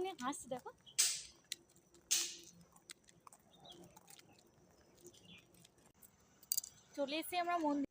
নিয়ে হাসছি দেখো। চলে এসেছি আমরা মন্দির।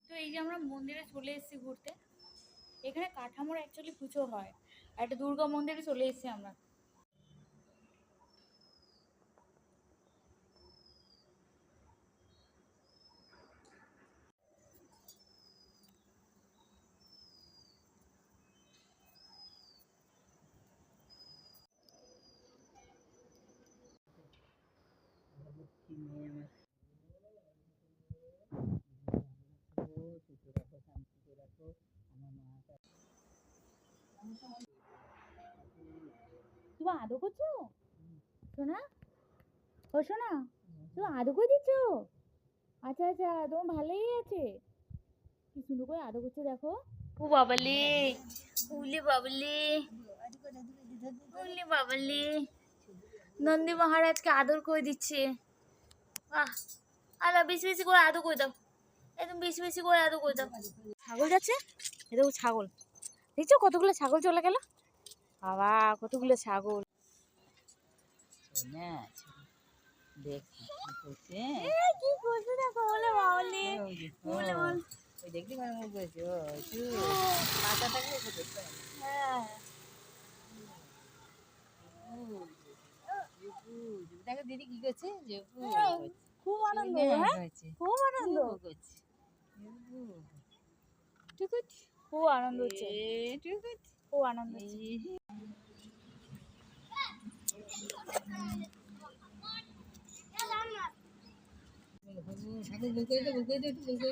তো এই যে আমরা মন্দিরে চলে এসেছি ঘুরতে। এখানে কাঠামোর অ্যাকচুয়ালি পুজো হয়, আর একটা দুর্গা মন্দিরে চলে এসেছি আমরা। তুমি আদৌ করছো শোনা? ও শোনা, তুমি আদৌ করে দিচ্ছ? আচ্ছা আচ্ছা, তোমার ভালোই আছে। কি সুন্দর করে আদৌ করছে দেখো। ও বাবালে, উলে বাবালে, উলে বাবালে, নন্দী মহারাজকে আদর করে দিচ্ছে। বাহ, আলা বেশি বেশি করে আদর করে দাও, একদম বেশি বেশি করে আদর করে দাও। ছাগল যাচ্ছে, এটা ছাগল, দেখছো কতগুলো ছাগল চলে গেল। বাবা কতগুলো ছাগল। দেখি কি করছে, কি করছে দেখো। বলে বাবলি, বলে বল। ওই দেখলি মানে মুখ করেছে ও একটু পাতা থাকলে একটু দেখতে হবে। হ্যাঁ দেখো দিদি কি করছে, খুব আনন্দ, হ্যাঁ খুব আনন্দ, খুব আনন্দ হচ্ছে, খুব আনন্দ হচ্ছে। সাথে বুকে একটু বুকে একটু বুকে